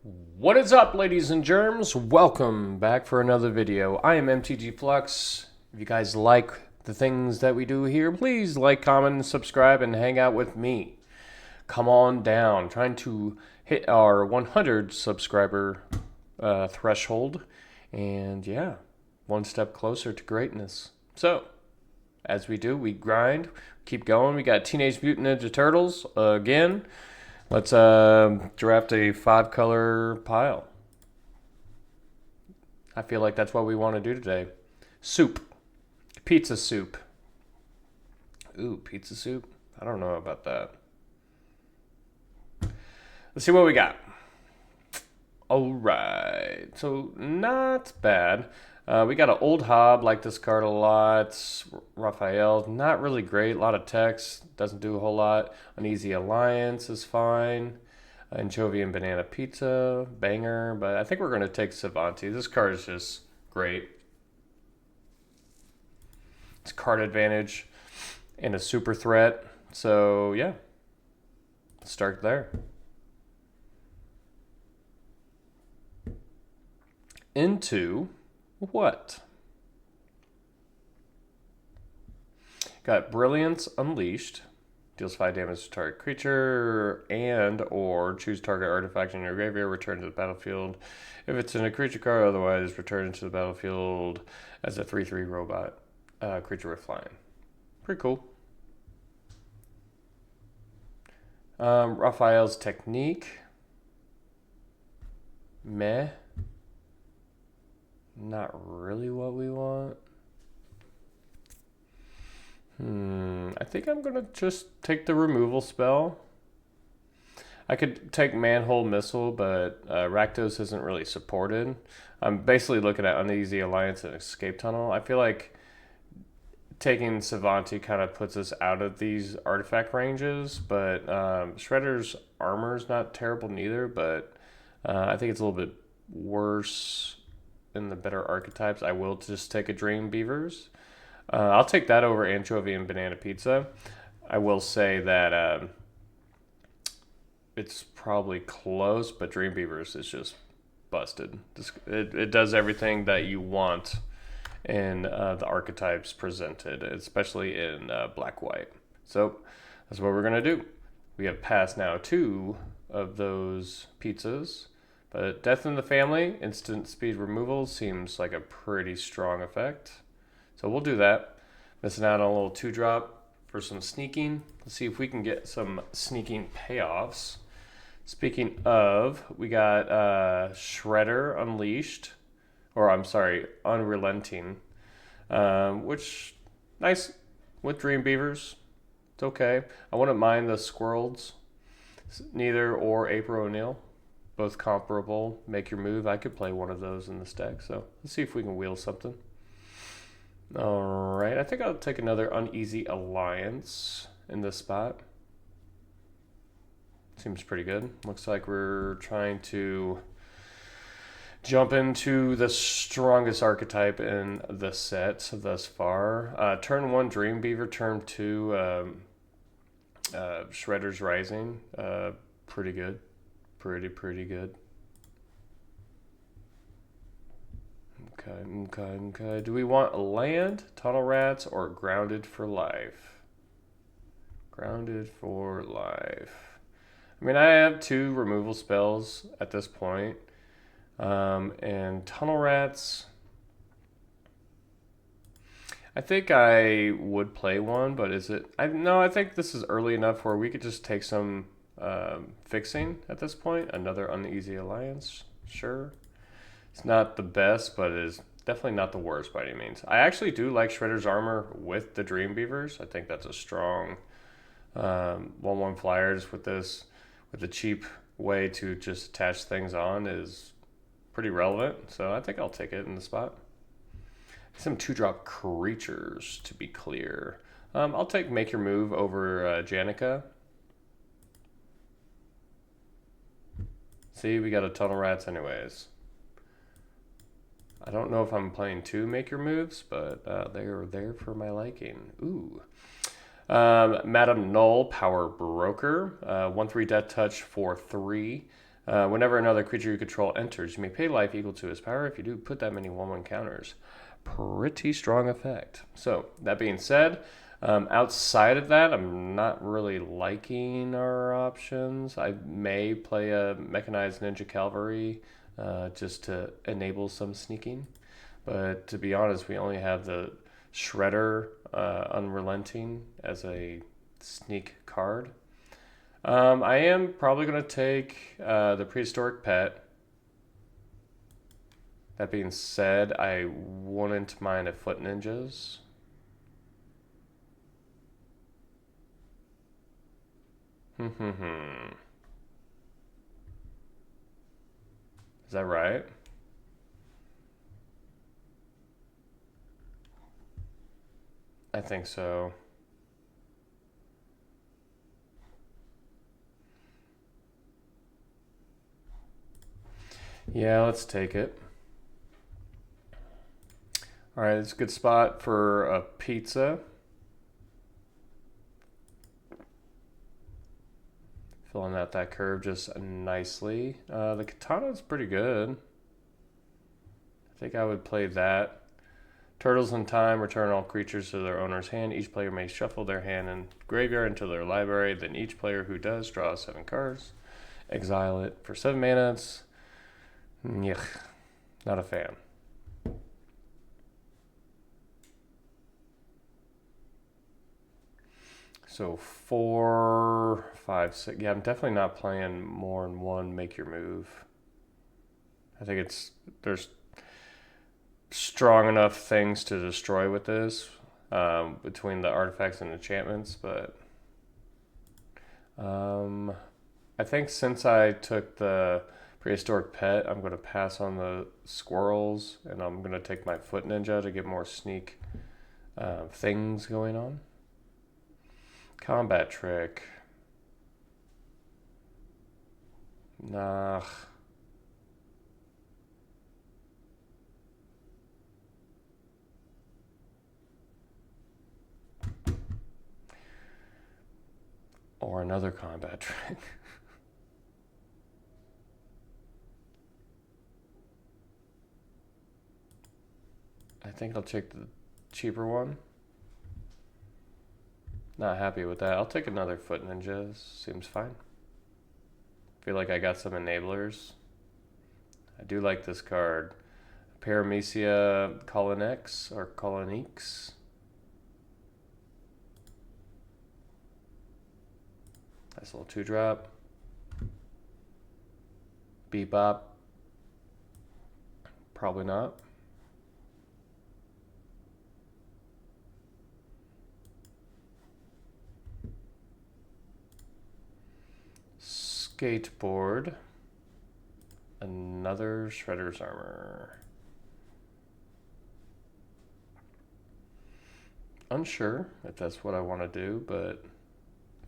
What is up, ladies and germs? Welcome back for another video. I am MTG Flux. If you guys like the things that we do here, please like, comment, subscribe, and hang out with me. Come on down. Trying to hit our 100 subscriber threshold. And yeah, one step closer to greatness. So, as we do, we grind, keep going. We got Teenage Mutant Ninja Turtles again. Let's draft a 5-color pile. I feel like that's what we want to do today. Soup. Pizza soup. Ooh, pizza soup? I don't know about that. Let's see what we got. Alright. So, not bad. We got an old Hob, like this card a lot. Raphael, not really great. A lot of text, doesn't do a whole lot. Uneasy Alliance is fine. Anchovy and Banana Pizza, banger. But I think we're going to take Savanti. This card is just great. It's card advantage and a super threat. So, yeah. Start there. Into what? Got Brilliance Unleashed. Deals 5 damage to target creature and or choose target artifact in your graveyard, return to the battlefield. If it's in a creature card, otherwise return to the battlefield as a 3/3 robot creature with flying. Pretty cool. Raphael's Technique. Meh. Not really what we want. I think I'm going to just take the removal spell. I could take Manhole Missile, but Rakdos isn't really supported. I'm basically looking at Uneasy Alliance and Escape Tunnel. I feel like taking Savanti kind of puts us out of these artifact ranges, but Shredder's armor is not terrible neither, but I think it's a little bit worse in the better archetypes. I will just take a Dream Beavers. I'll take that over Anchovy and Banana Pizza. I will say that it's probably close, but Dream Beavers is just busted. It does everything that you want in the archetypes presented, especially in black-white. So that's what we're going to do. We have passed now 2 of those pizzas. But Death in the Family, instant speed removal seems like a pretty strong effect. So we'll do that. Missing out on a little 2-drop for some sneaking. Let's see if we can get some sneaking payoffs. Speaking of, we got Shredder Unleashed. Or I'm sorry, Unrelenting. Which, nice with Dream Beavers. It's okay. I wouldn't mind the Squirrels. Neither or April O'Neil. Both comparable. Make your move. I could play one of those in this deck. So let's see if we can wheel something. All right. I think I'll take another Uneasy Alliance in this spot. Seems pretty good. Looks like we're trying to jump into the strongest archetype in the set thus far. Turn 1 Dream Beaver. Turn 2 Shredder's Rising. Pretty good. Pretty good. Okay. Do we want land, Tunnel Rats, or Grounded for Life? Grounded for Life. I mean, I have 2 removal spells at this point. And Tunnel Rats, I think I would play one, but is it? No, I think this is early enough where we could just take some fixing at this point. Another Uneasy Alliance, sure. It's not the best, but it is definitely not the worst by any means. I actually do like Shredder's armor with the Dream Beavers. I think that's a strong 1/1 flyers with this, with a cheap way to just attach things on is pretty relevant. So I think I'll take it in the spot. Some 2-drop creatures, to be clear. I'll take Make Your Move over Janica. See, we got a Tunnel Rats anyways. I don't know if I'm playing 2 Make Your Moves, but they are there for my liking. Ooh. Madam Null, Power Broker. 1/3 Death Touch for 3. Whenever another creature you control enters, you may pay life equal to its power. If you do, put that many 1/1 counters. Pretty strong effect. So, that being said, outside of that, I'm not really liking our options. I may play a Mechanized Ninja Cavalry just to enable some sneaking. But to be honest, we only have the Shredder Unrelenting as a sneak card. I am probably going to take the Prehistoric Pet. That being said, I wouldn't mind a Foot Ninjas. Is that right? I think so. Yeah, let's take it. All right, it's a good spot for a pizza. Filling out that curve just nicely. The katana is pretty good. I think I would play that. Turtles in Time return all creatures to their owner's hand. Each player may shuffle their hand and graveyard into their library. Then each player who does draws 7 cards. Exile it for 7 mana. Yuck. Not a fan. So 4, 5, 6. Yeah, I'm definitely not playing more than one make your move. I think there's strong enough things to destroy with this between the artifacts and enchantments, but I think since I took the Prehistoric Pet, I'm going to pass on the squirrels, and I'm going to take my Foot Ninja to get more sneak things going on. Combat Trick. Nah. Or another combat trick. I think I'll take the cheaper one. Not happy with that. I'll take another Foot Ninja. Seems fine. Feel like I got some enablers. I do like this card. Paramecia Colonix or Colonix. Nice little 2-drop. Bebop. Probably not. Skateboard. Another Shredder's Armor. Unsure if that's what I want to do, but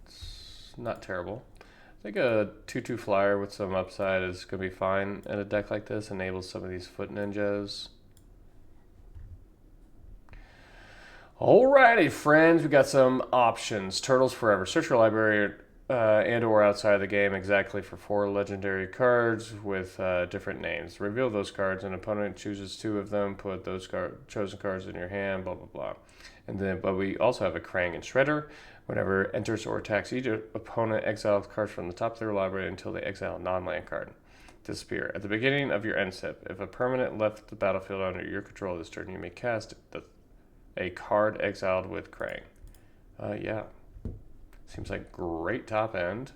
it's not terrible. I think a 2/2 flyer with some upside is going to be fine in a deck like this. Enables some of these Foot Ninjas. Alrighty, friends, we got some options. Turtles Forever. Search your library and or outside the game exactly for 4 legendary cards with different names. Reveal those cards. An opponent chooses 2 of them. Put those chosen cards in your hand. Blah blah blah. And then, but we also have a Krang and Shredder. Whenever enters or attacks each opponent, exile cards from the top of their library until they exile a non-land card. Disappear. At the beginning of your end step, if a permanent left the battlefield under your control this turn, you may cast a card exiled with Krang. Yeah. Seems like great top end.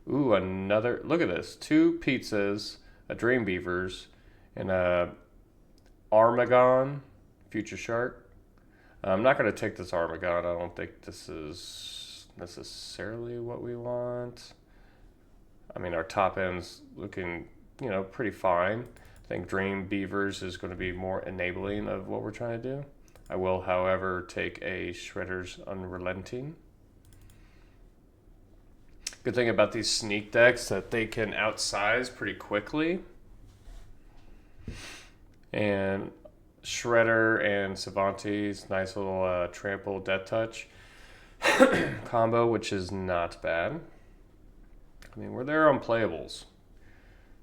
Ooh, another. Look at this. 2 pizzas, a Dream Beavers, and a Armagon, Future Shark. I'm not going to take this Armagon. I don't think this is necessarily what we want. I mean, our top end's looking, pretty fine. I think Dream Beavers is going to be more enabling of what we're trying to do. I will, however, take a Shredder's Unrelenting. Good thing about these sneak decks that they can outsize pretty quickly. And Shredder and Savante's nice little trample death touch combo, which is not bad. I mean, we're there on playables.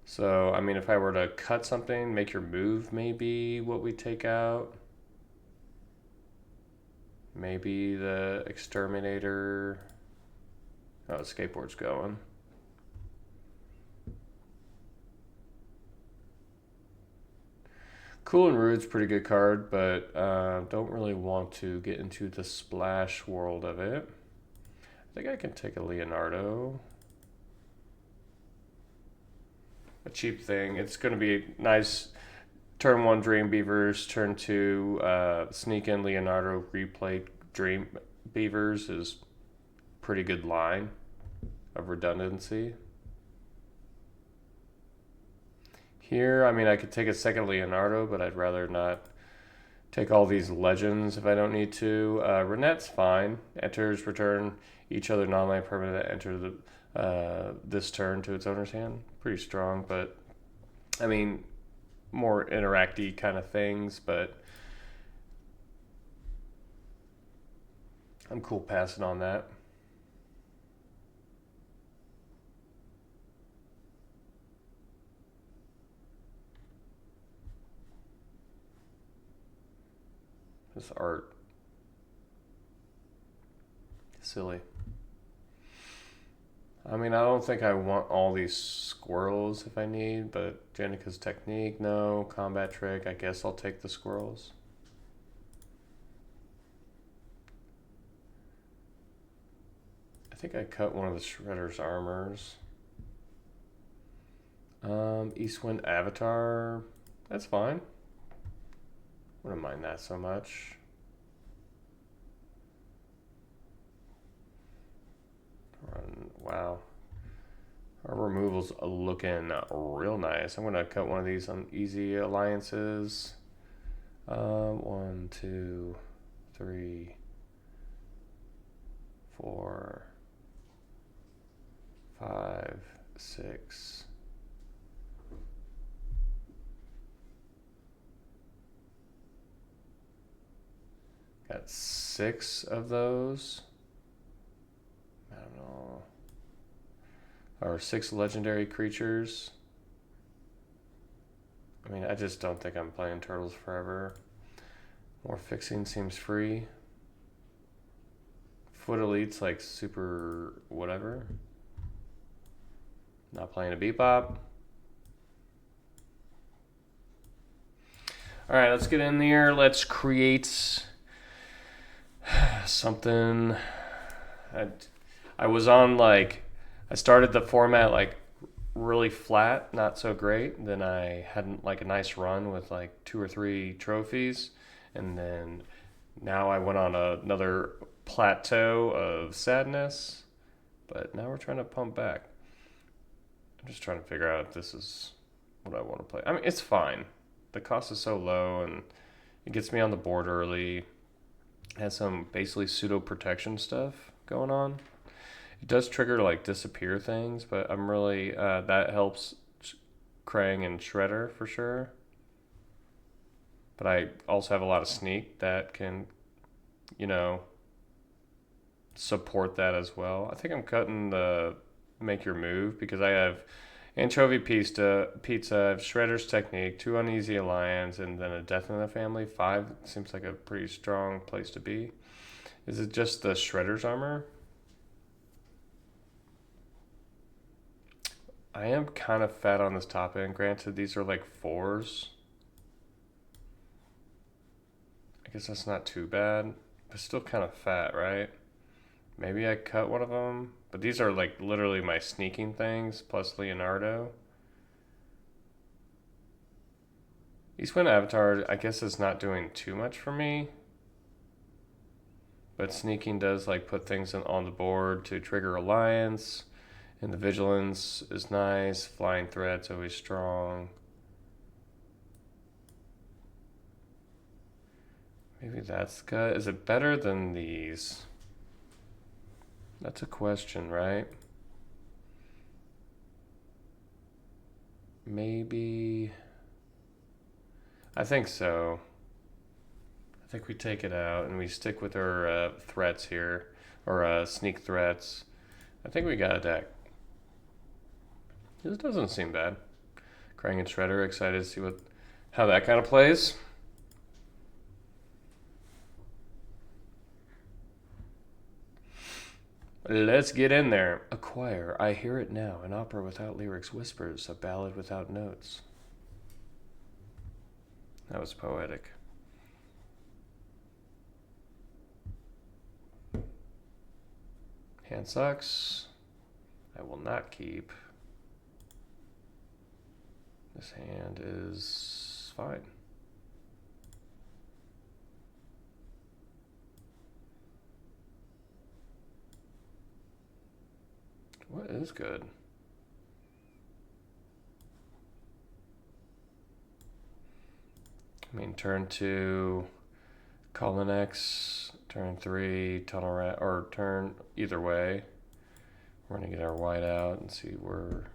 So, I mean, if I were to cut something, make your move, maybe what we take out. Maybe the exterminator. Oh, the skateboard's going. Cool and Rude's pretty good card, but don't really want to get into the splash world of it. I think I can take a Leonardo. A cheap thing. It's going to be nice. Turn 1 Dream Beavers, turn 2 Sneak in Leonardo, replay Dream Beavers is pretty good line of redundancy. Here, I mean, I could take a second Leonardo, but I'd rather not take all these legends if I don't need to. Renette's fine. Enters, return each other non-land permanent that enter this turn to its owner's hand. Pretty strong, but I mean, more interacty kind of things, but I'm cool passing on that. This art, silly. I mean, I don't think I want all these squirrels if I need, but Jenica's technique, no. Combat trick, I guess I'll take the squirrels. I think I cut one of the Shredder's armors. Eastwind Avatar, that's fine. Wouldn't mind that so much. Wow. Our removal's looking real nice. I'm gonna cut one of these on easy alliances. 1, 2, 3, 4, 5, 6. Got 6 of those. I don't know. Or 6 legendary creatures. I mean, I just don't think I'm playing Turtles forever. More fixing seems free. Foot Elite's like super whatever. Not playing a Bebop. Alright, let's get in there. Let's create something. I was on like, I started the format like really flat, not so great. Then I had like a nice run with like 2 or 3 trophies. And then now I went on another plateau of sadness. But now we're trying to pump back. I'm just trying to figure out if this is what I want to play. I mean, it's fine. The cost is so low and it gets me on the board early. It has some basically pseudo protection stuff going on. It does trigger like disappear things, but I'm really that helps Krang and Shredder for sure. But I also have a lot of sneak that can, you know, support that as well. I think I'm cutting the make your move because I have Anchovy Pizza, I have Shredder's Technique, 2 Uneasy Alliance, and then a Death in the Family. 5 seems like a pretty strong place to be. Is it just the Shredder's armor? I am kind of fat on this top end. Granted, these are like 4s. I guess that's not too bad, but still kind of fat, right? Maybe I cut one of them, but these are like literally my sneaking things plus Leonardo. Eastwind Avatar, I guess, is not doing too much for me, but sneaking does like put things on the board to trigger alliance, and the vigilance is nice. Flying threat's always strong. Maybe that's good. Is it better than these? That's a question, right? Maybe. I think so. I think we take it out and we stick with our threats here, or sneak threats. I think we got a deck. This doesn't seem bad. Krang and Shredder. Excited to see how that kind of plays. Let's get in there. A choir, I hear it now. An opera without lyrics, whispers, a ballad without notes. That was poetic. Hand sucks. I will not keep. This hand is fine. What is good? I mean, turn 2, Colin X, turn 3, Tunnel Rat, or turn either way. We're going to get our white out and see where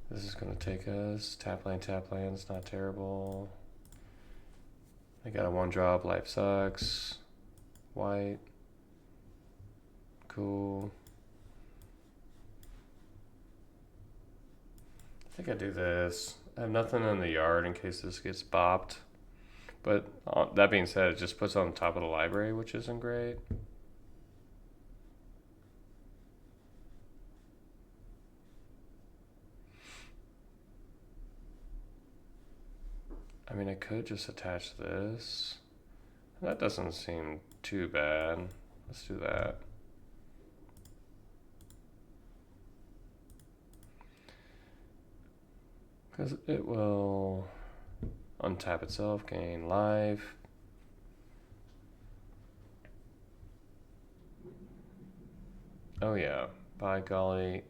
this is going to take us. Tap land's not terrible. I got a 1-drop, life sucks. White. Cool. I think I do this. I have nothing in the yard in case this gets bopped. But that being said, it just puts it on top of the library, which isn't great. I mean, I could just attach this. That doesn't seem too bad. Let's do that. Because it will untap itself, gain life. Oh yeah, by golly,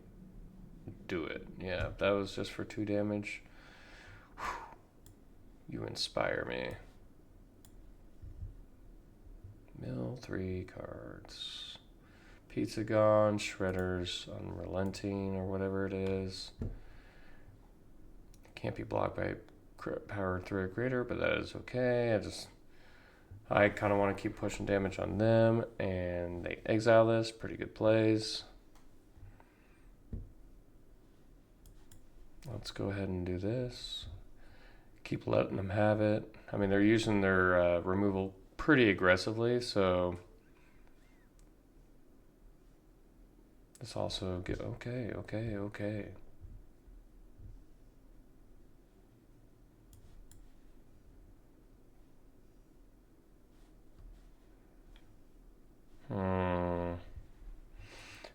do it. Yeah, that was just for 2 damage. Whew. You inspire me. Mill 3 cards. Pizza gone, Shredder's unrelenting or whatever it is. Can't be blocked by power 3 or greater, but that is okay. I kind of want to keep pushing damage on them, and they exile this. Pretty good plays. Let's go ahead and do this. Keep letting them have it. I mean, they're using their removal pretty aggressively, so this also get okay.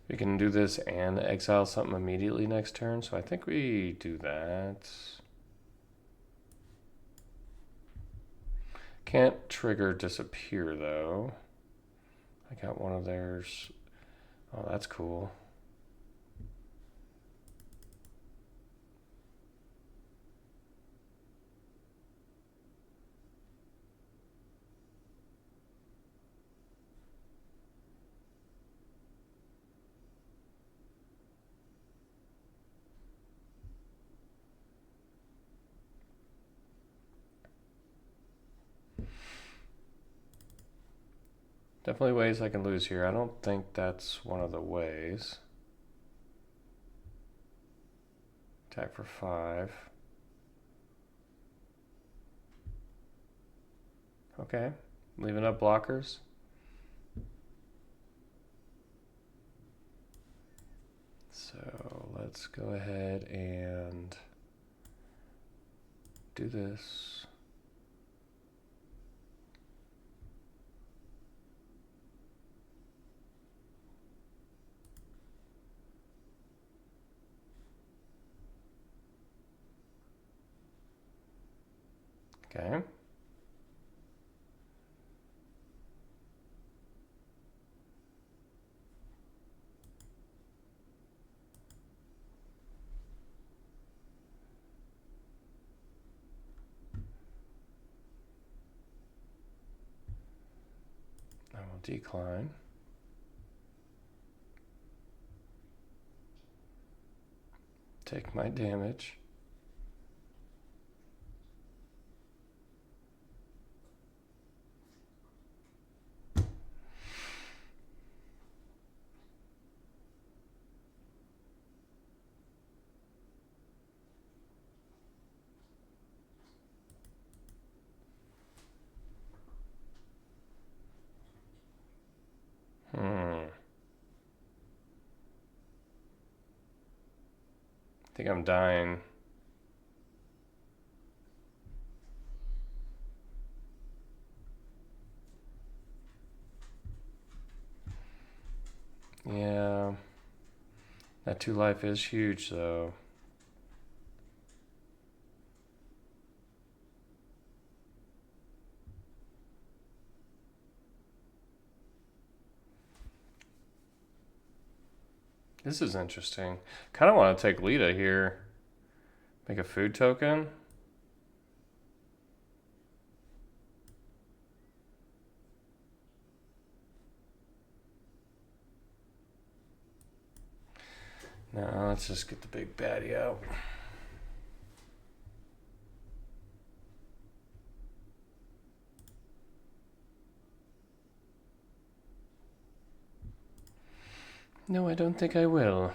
We can do this and exile something immediately next turn, so I think we do that. Can't trigger disappear though. I got one of theirs. Oh, that's cool. Definitely ways I can lose here. I don't think that's one of the ways. Attack for 5. Okay, leaving up blockers. So let's go ahead and do this. Okay. I will decline. Take my damage. think I'm dying. Yeah. That 2 life is huge, though. This is interesting. Kind of want to take Lita here. Make a food token. No, let's just get the big baddie out. No, I don't think I will.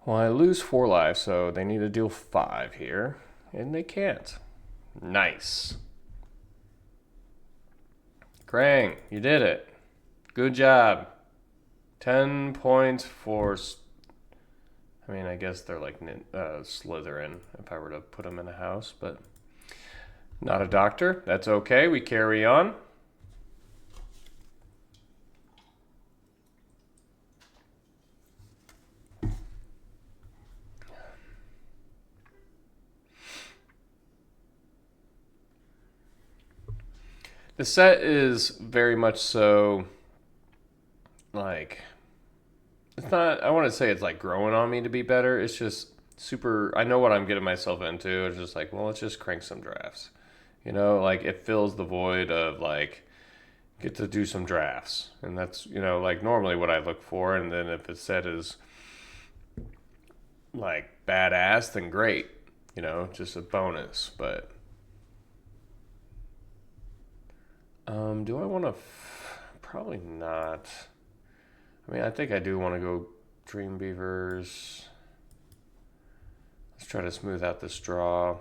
Well, I lose 4 lives, so they need to deal 5 here. And they can't. Nice. Krang, you did it. Good job. 10 points for... I mean, I guess they're like Slytherin if I were to put them in a house, but... Not a doctor. That's okay. We carry on. The set is very much so like it's not I want to say it's like growing on me to be better. It's just super I know what I'm getting myself into. It's just like, well, let's just crank some drafts. Like it fills the void of like get to do some drafts. And that's, like normally what I look for, and then if it's set is like badass, then great. Just a bonus, but do I want to? Probably not. I mean, I think I do want to go Dream Beavers. Let's try to smooth out this draw.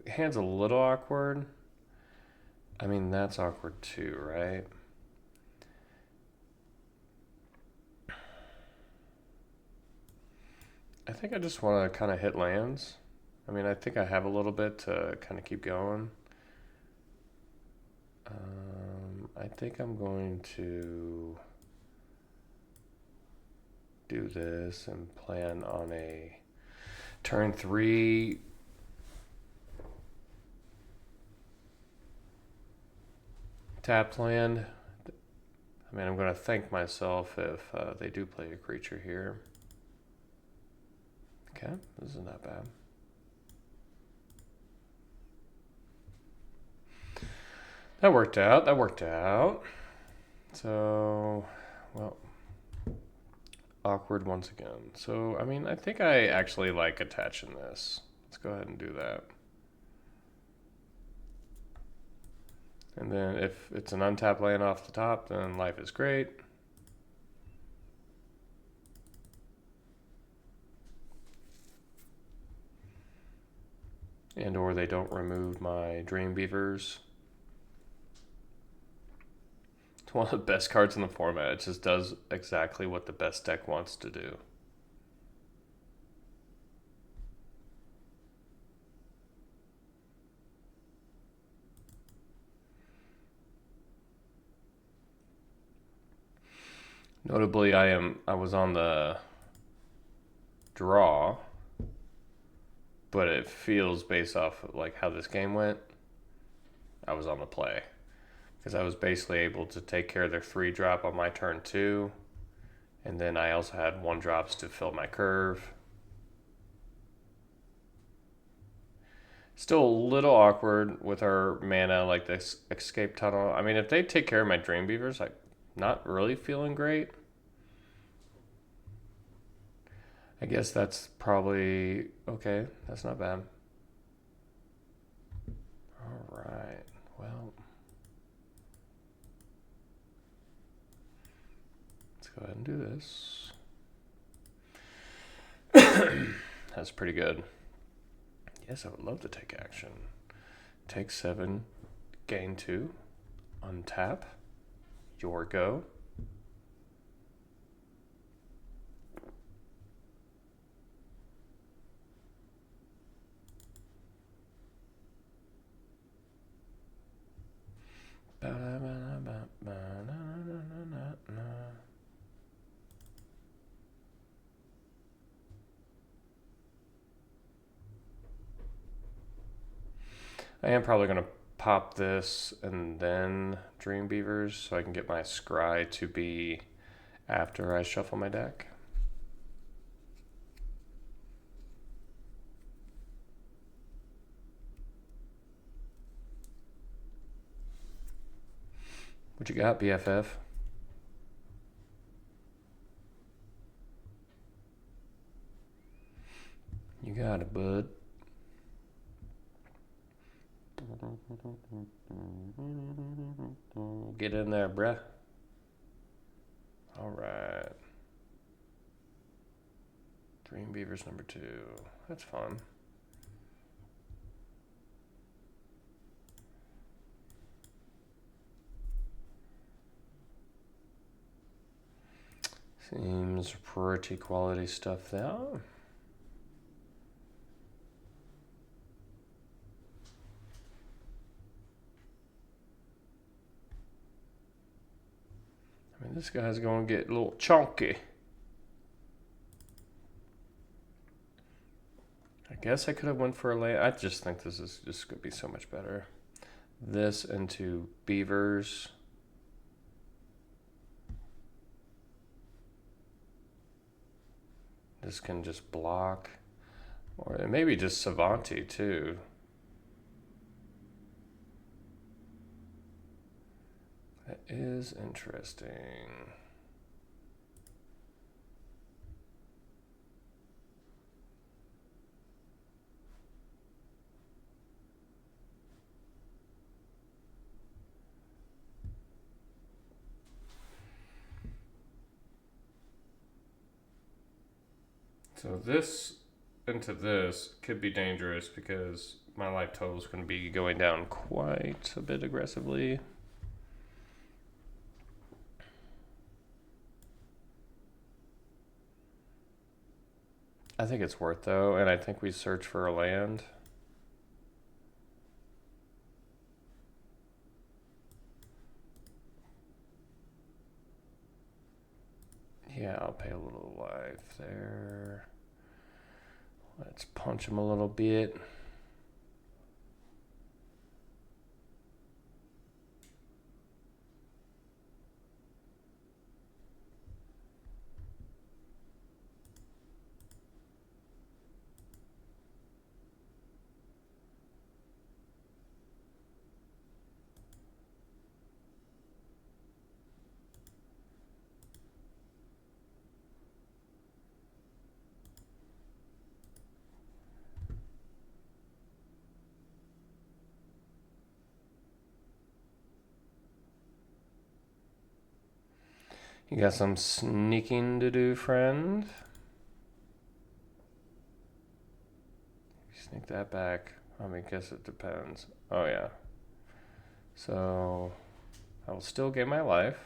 Hand's a little awkward. I mean, that's awkward too, right? I think I just want to kind of hit lands. I mean, I think I have a little bit to kind of keep going. I think I'm going to do this and plan on a turn 3 tapped land. I mean, I'm going to thank myself if they do play a creature here. Okay, this is not bad. That worked out. So, well, awkward once again. So, I mean, I think I actually like attaching this. Let's go ahead and do that. And then if it's an untapped land off the top, then life is great. And or they don't remove my Dream Beavers. It's one of the best cards in the format. It just does exactly what the best deck wants to do. Notably, I was on the draw, but it feels based off of like how this game went, I was on the play. Because I was basically able to take care of their 3-drop on my turn 2. And then I also had 1-drops to fill my curve. Still a little awkward with our mana, like this escape tunnel. I mean, if they take care of my Dream Beavers, I'm not really feeling great. I guess that's probably okay. That's not bad. All right. Well, let's go ahead and do this. That's pretty good. Yes, I would love to take action. Take 7, gain 2, untap, your go. I am probably going to pop this and then Dream Beavers so I can get my scry to be after I shuffle my deck. What you got, BFF? You got it, bud. Get in there, bruh. All right. Dream Beavers number 2. That's fun. Seems pretty quality stuff there. I mean, this guy's going to get a little chunky. I guess I could have went for a lay. I just think this is just going to be so much better. This into Beavers. This can just block. Or maybe just Savanti too. That is interesting. So this into this could be dangerous because my life total is going to be going down quite a bit aggressively. I think it's worth though, and I think we search for a land. Yeah, I'll pay a little life there. Let's punch him a little bit. You got some sneaking to do, friend. Sneak that back. I mean, guess it depends. Oh, yeah. So, I will still get my life.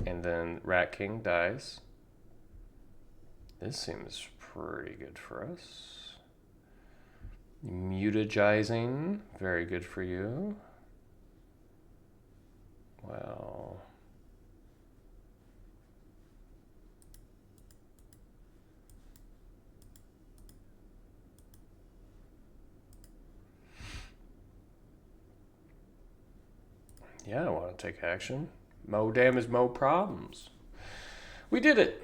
And then Rat King dies. This seems pretty good for us. Mutagizing. Very good for you. Well... yeah, I want to take action. Mo damage, mo problems. We did it.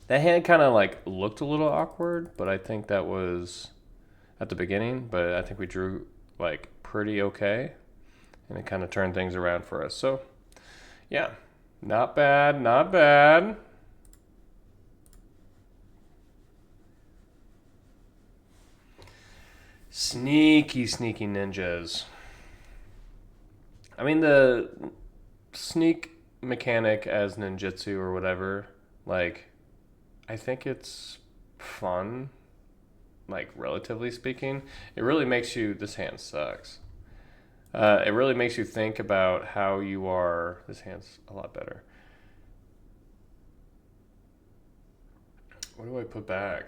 That hand kind of like looked a little awkward, but I think that was at the beginning. But I think we drew like pretty okay, and it kind of turned things around for us. So, yeah, not bad, not bad. Sneaky, sneaky ninjas. I mean, the sneak mechanic as ninjutsu or whatever, like, I think it's fun. like relatively speaking, it really makes you. This hand sucks. It really makes you think about how you are. This hand's a lot better. What do I put back?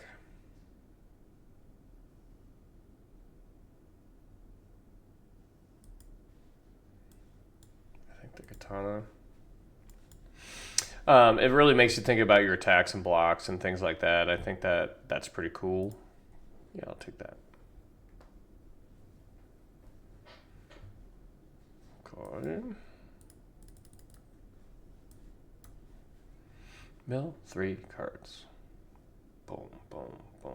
I think the katana. It really makes you think about your attacks and blocks and things like that. I think that's pretty cool. Yeah, I'll take that. Okay. Mill 3 cards. Boom, boom, boom.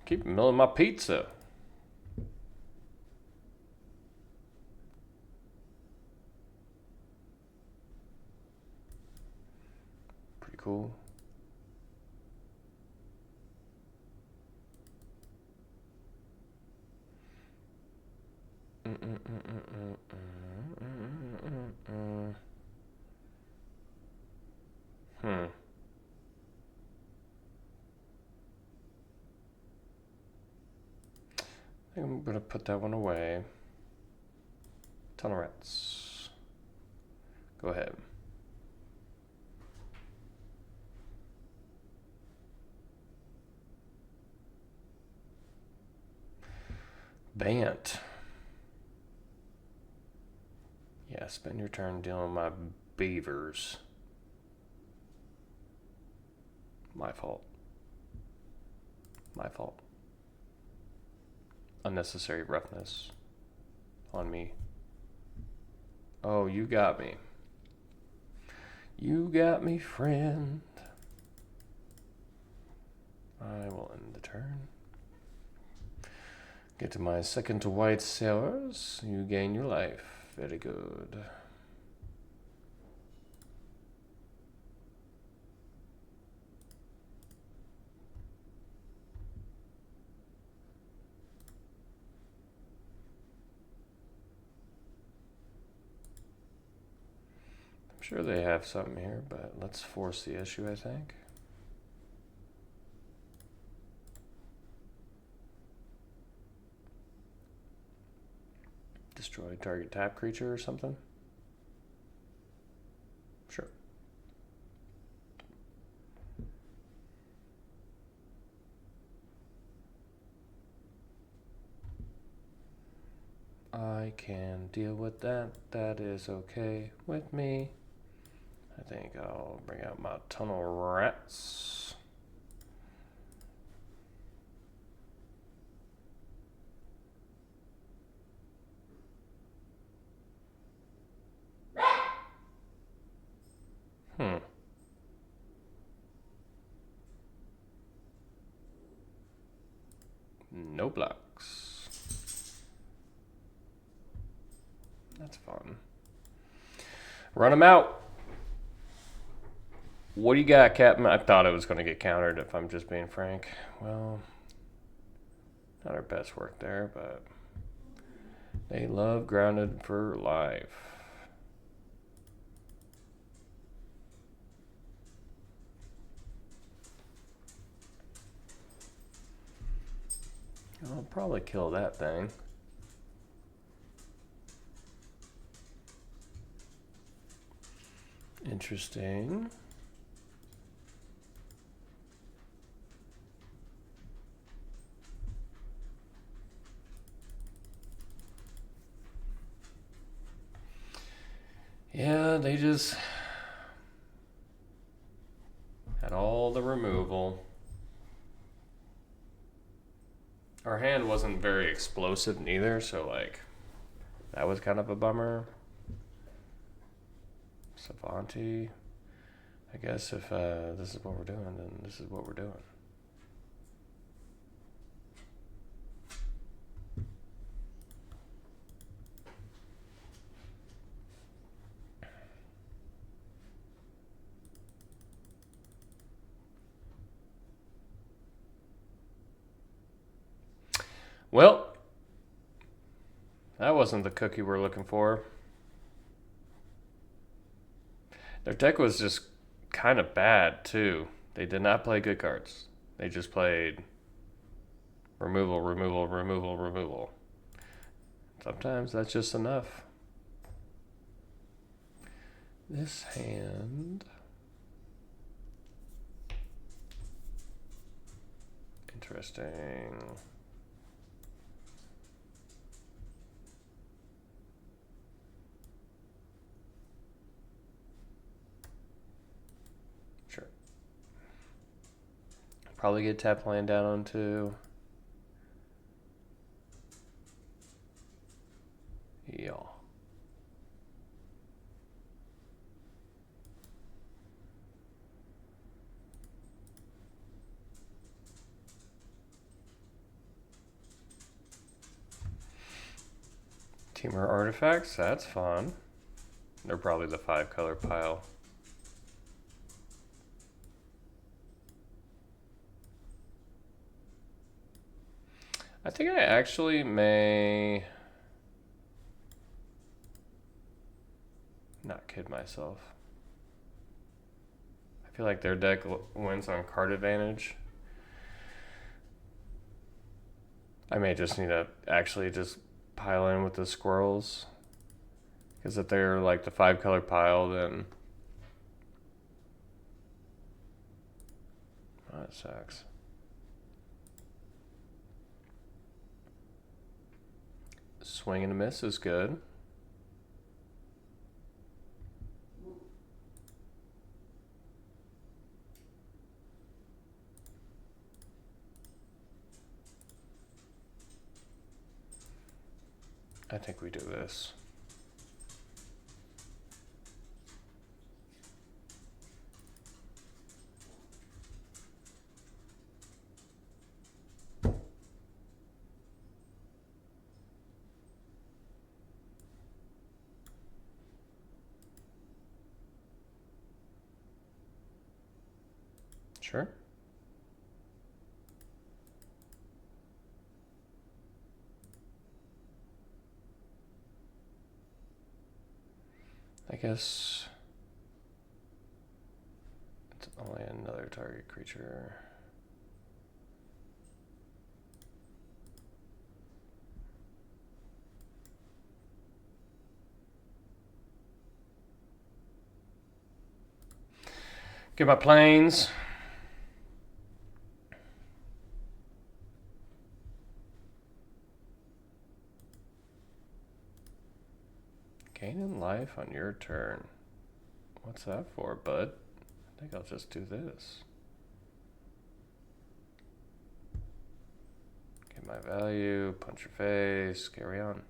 Keep milling my pizza. Pretty cool. Hmm. I think I'm gonna put that one away. Tunnel rats. Go ahead. Bant. Yeah, spend your turn dealing with my beavers. My fault. My fault. Unnecessary roughness on me. Oh, you got me. You got me, friend. I will end the turn. Get to my second to white sailors. You gain your life. Very good. I'm sure they have something here, but let's force the issue, I think. Destroy target tap creature or something? Sure. I can deal with that. That is okay with me. I think I'll bring out my tunnel rats. No blocks. That's fun. Run them out. What do you got, Captain? I thought it was going to get countered, if I'm just being frank. Well, not our best work there, but they love grounded for life. I'll probably kill that thing. Interesting. Yeah, they just had all the removal. Our hand wasn't very explosive neither, so like that was kind of a bummer. Savanti. I guess if this is what we're doing, then this is what we're doing. Well, that wasn't the cookie we're looking for. Their deck was just kind of bad, too. They did not play good cards. They just played removal, removal, removal, removal. Sometimes that's just enough. This hand... Interesting. Sure. Probably get tap land down onto. Yeah. Teamer artifacts, that's fun. They're probably the 5-color pile. I think I actually may not kid myself. I feel like their deck wins on card advantage. I may just need to actually just pile in with the squirrels. Because if they're like the 5-color pile, then... Oh, that sucks. Swing and a miss is good. I think we do this. Sure. I guess it's only another target creature. Get my planes. Gaining life on your turn. What's that for, bud? I think I'll just do this. Get my value, punch your face, carry on.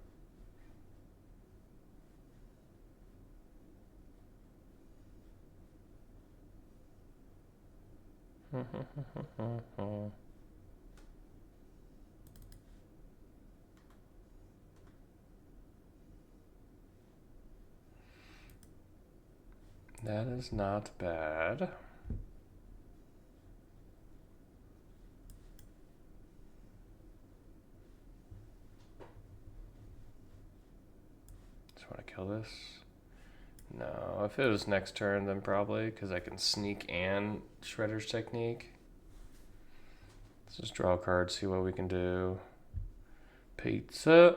That is not bad. Just want to kill this. No, if it was next turn, then probably, because I can sneak and Shredder's Technique. Let's just draw a card, see what we can do. Pizza.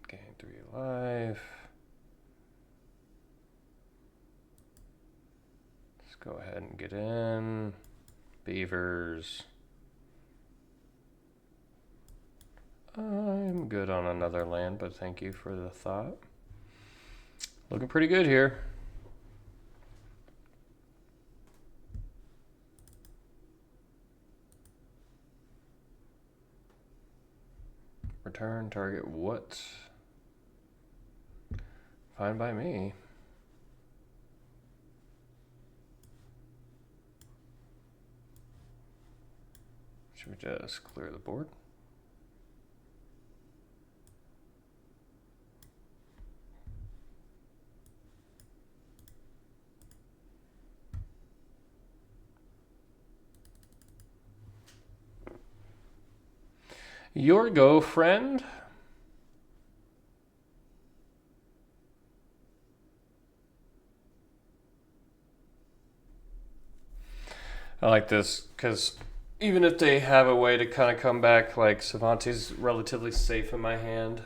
Gain 3 life. Let's go ahead and get in. Beavers. I'm good on another land, but thank you for the thought. Looking pretty good here. Return target what? Fine by me. Should we just clear the board? Your go, friend. I like this because even if they have a way to kind of come back, like Savante's relatively safe in my hand.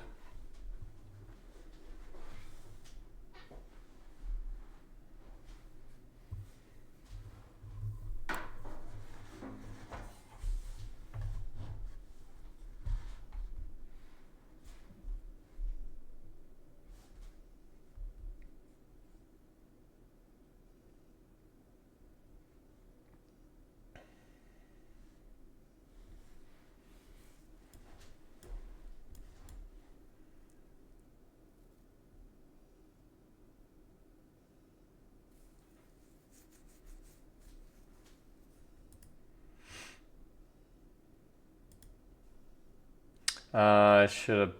I should have,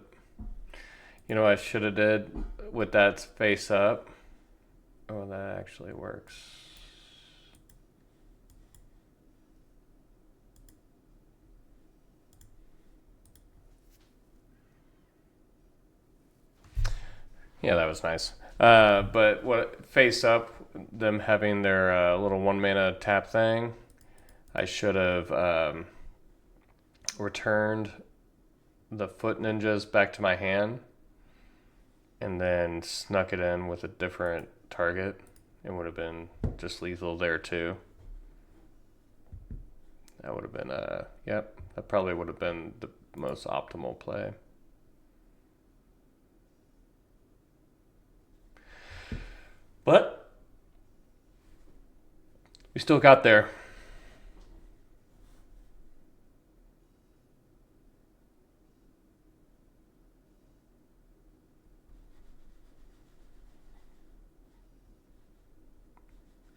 I should have did with that face up. Oh, that actually works. Yeah, that was nice. But what face up, them having their little 1 mana tap thing, I should have returned the foot ninjas back to my hand and then snuck it in with a different target. It would have been just lethal there too. That would have been yep, that probably would have been the most optimal play. But we still got there.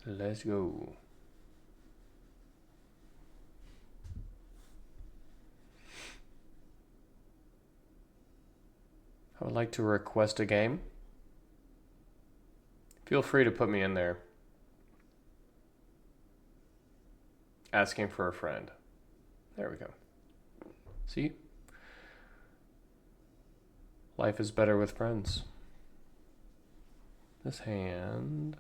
Let's go. I would like to request a game. Feel free to put me in there. Asking for a friend. There we go. See? Life is better with friends. This hand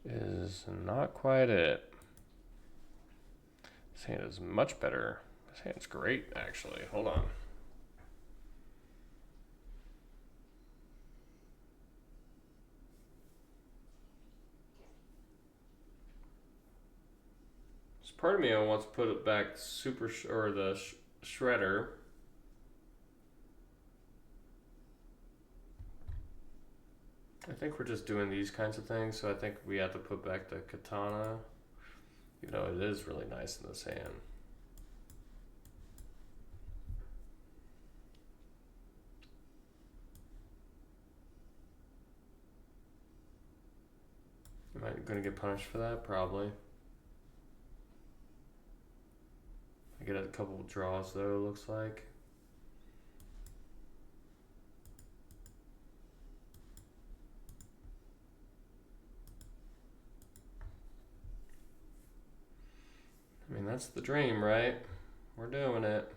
is not quite it. This hand is much better. This hand's great, actually. Hold on. There's part of me I wants to put it back or the shredder. I think we're just doing these kinds of things, so I think we have to put back the katana, even though it is really nice in this hand. Am I going to get punished for that? Probably. I get a couple of draws though, it looks like. I mean, that's the dream, right? We're doing it.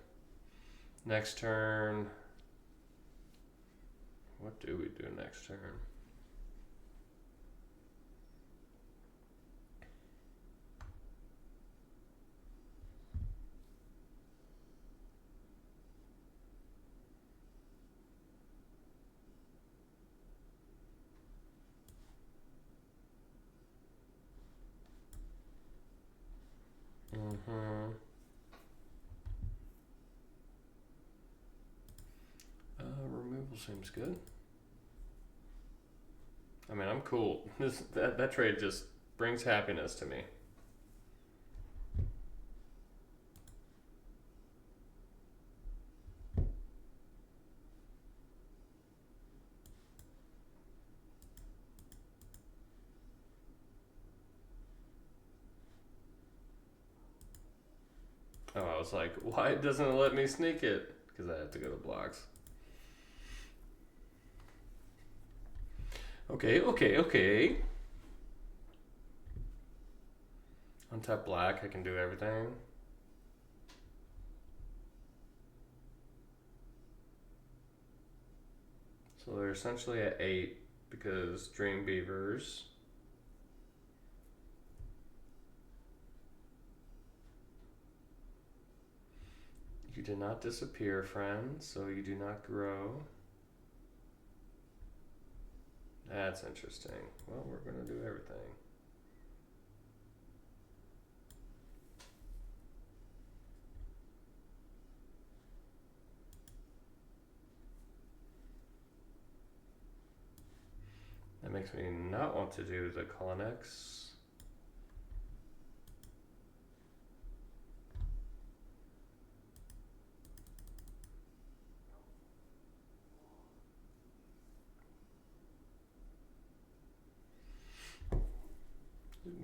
Next turn. What do we do next turn? Removal seems good. I mean, I'm cool. That trade just brings happiness to me. Oh, I was like, why doesn't it let me sneak it? Because I have to go to blocks. Okay. Untap black, I can do everything. So they're essentially at 8 because Dream Beavers. You did not disappear, friend, so you do not grow. That's interesting. Well, we're going to do everything. That makes me not want to do the Colonnex.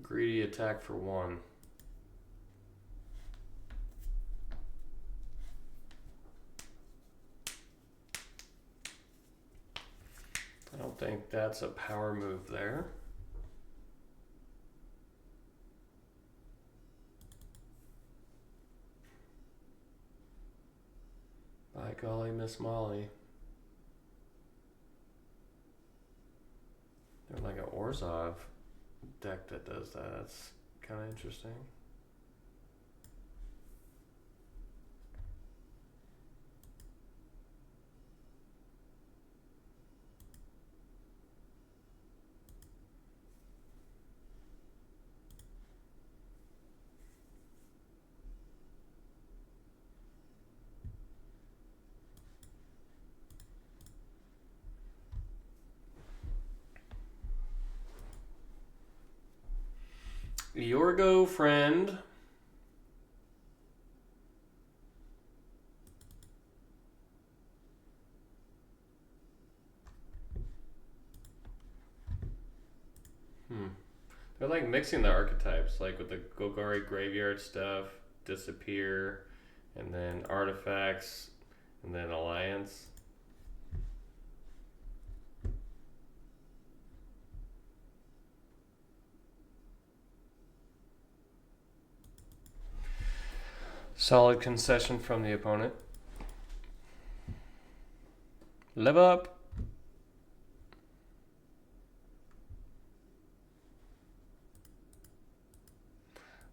Greedy attack for 1. I don't think that's a power move there. By golly, Miss Molly. They're like an Orzhov deck that does that. That's kind of interesting. Your go, friend. They're like mixing the archetypes, like with the Golgari graveyard stuff, disappear, and then artifacts, and then alliance. Solid concession from the opponent. Live up.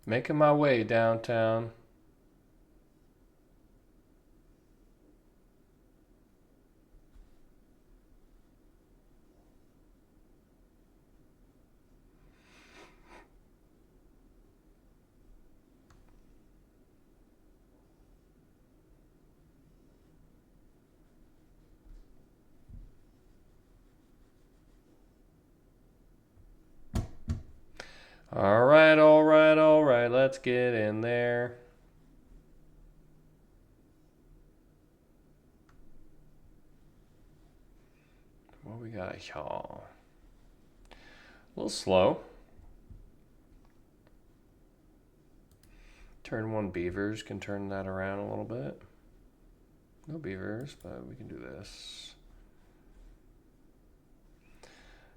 Making my way downtown. All right, all right, all right. Let's get in there. What we got, y'all? A little slow. Turn 1 beavers can turn that around a little bit. No beavers, but we can do this.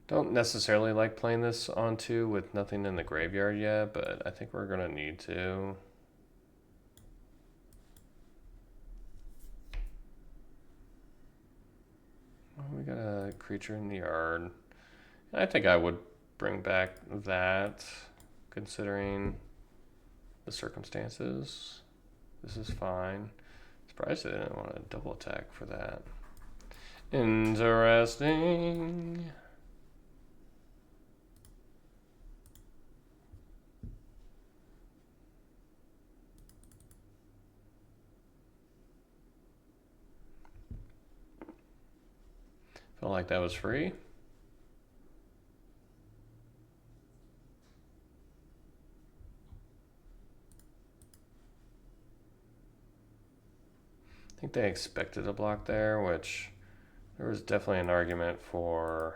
Don't necessarily like playing this on 2 with nothing in the graveyard yet, but I think we're going to need to. We got a creature in the yard. I think I would bring back that, considering the circumstances. This is fine. Surprised I didn't want to double attack for that. Interesting. Felt like that was free. I think they expected a block there, which there was definitely an argument for.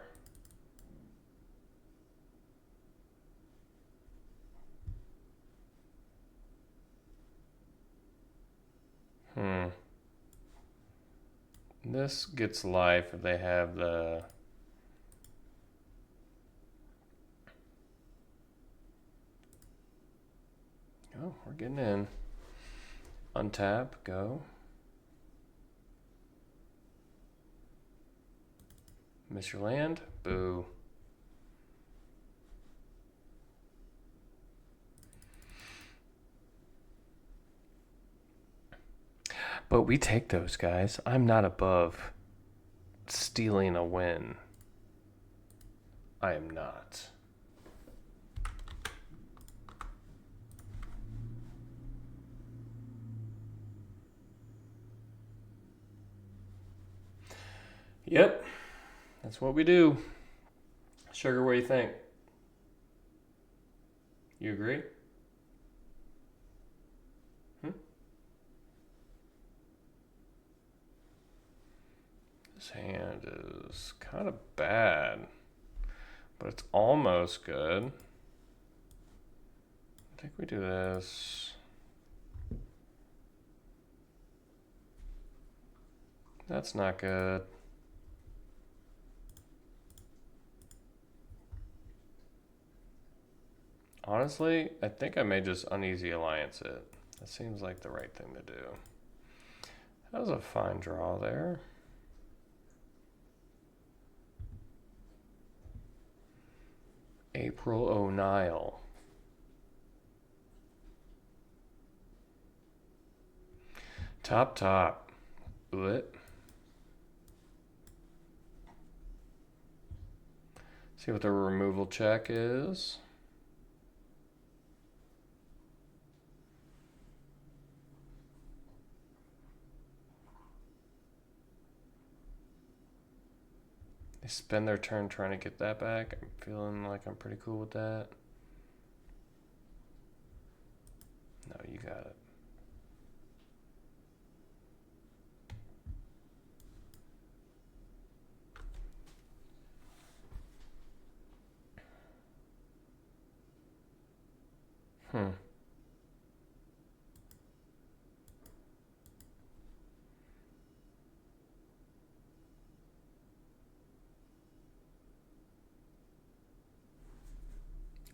This gets life if they have the. Oh, we're getting in. Untap, go. Miss your land? Boo. But we take those, guys. I'm not above stealing a win. I am not. Yep. That's what we do. Sugar, what do you think? You agree? This hand is kind of bad, but it's almost good. I think we do this. That's not good. Honestly, I think I may just uneasy alliance it. That seems like the right thing to do. That was a fine draw there. April O'Neill. Top. What? See what the removal check is. They spend their turn trying to get that back. I'm feeling like I'm pretty cool with that. No, you got it.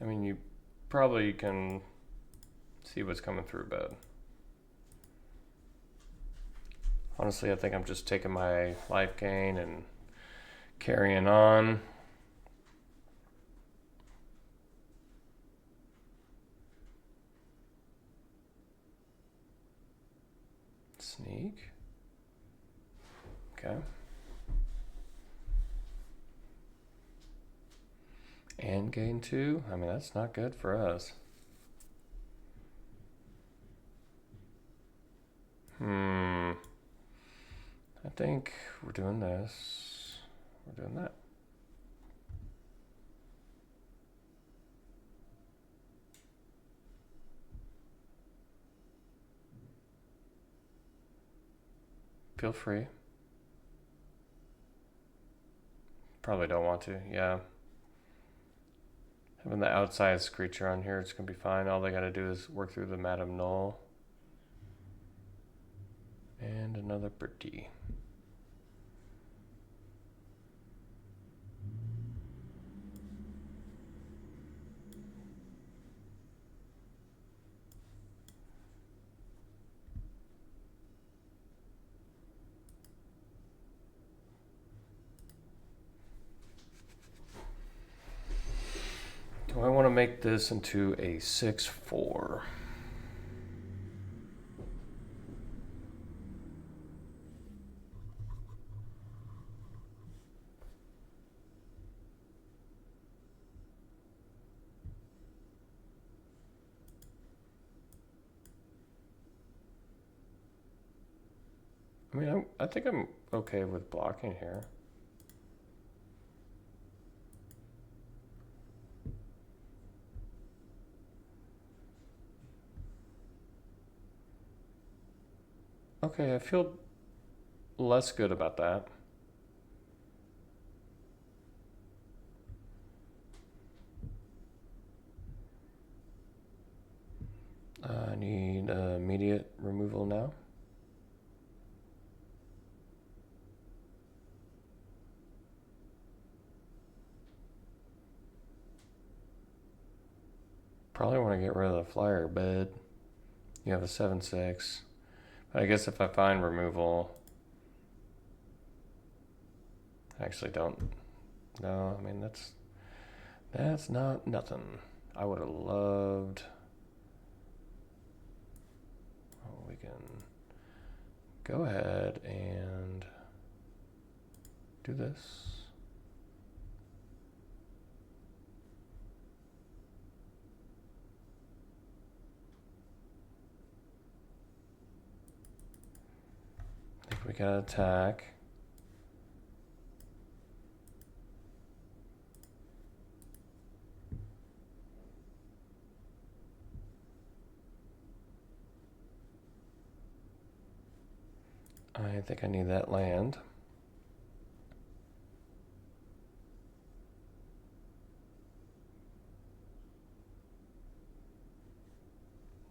I mean, you probably can see what's coming through bed. Honestly, I think I'm just taking my life gain and carrying on. Sneak. Okay. And gain 2. I mean, that's not good for us. I think we're doing this. We're doing that. Feel free. Probably don't want to, yeah. Having the outside creature on here, it's going to be fine. All they got to do is work through the Madame Null. And another birdie. Do I want to make this into a 6-4? I mean, I think I'm okay with blocking here. Okay, I feel less good about that. I need immediate removal now. Probably want to get rid of the flyer bed. You have a 7/6. But I guess if I find removal, I actually don't No, I mean, that's not nothing. I would have loved... Oh, we can go ahead and do this. I think we got attack. I think I need that land.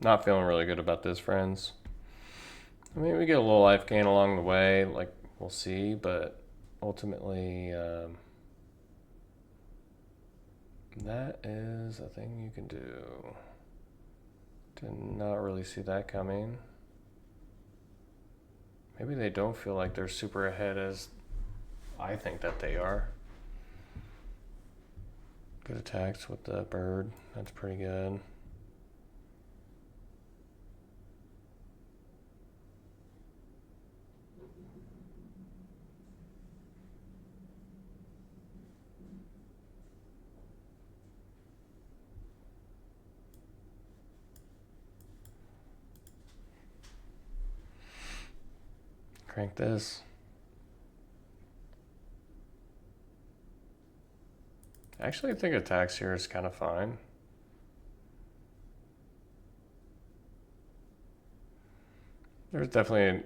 Not feeling really good about this, friends. I mean, we get a little life gain along the way, like, we'll see, but ultimately, that is a thing you can do. Did not really see that coming. Maybe they don't feel like they're super ahead as I think that they are. Good attacks with the bird. That's pretty good. Crank this. Actually, I think attacks here is kind of fine. There's definitely an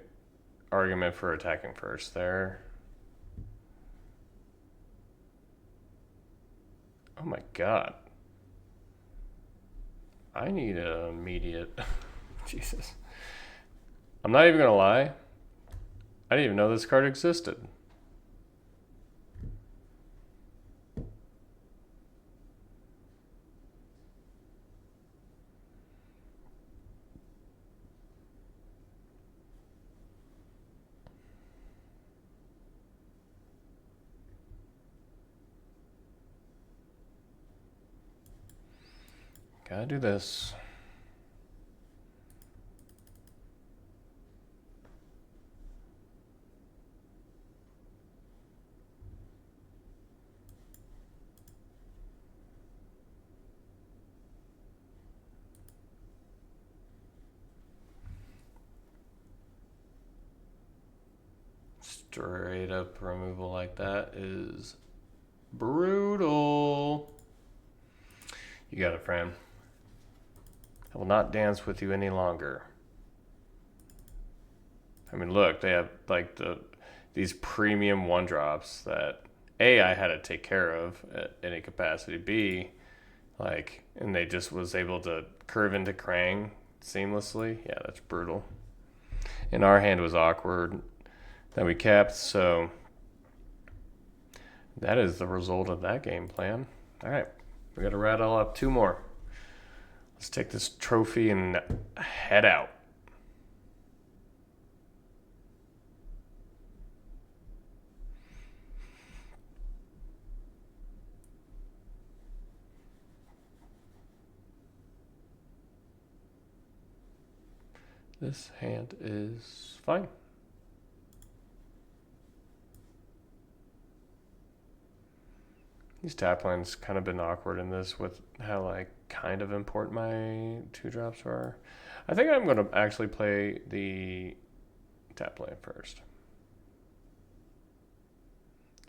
argument for attacking first there. Oh my god. I need an immediate... Jesus. I'm not even gonna lie. I didn't even know this card existed. Gotta do this. Straight up removal like that is brutal. You got it, friend. I will not dance with you any longer. I mean, look, they have like these premium one drops that A, I had to take care of at any capacity. B, like, and they just was able to curve into Krang seamlessly. Yeah, that's brutal. And our hand was awkward that we kept, so that is the result of that game plan. All right, we got to rattle up two more. Let's take this trophy and head out. This hand is fine. These tap lines kind of been awkward in this with how like kind of important my two drops are. I think I'm going to actually play the tap land first.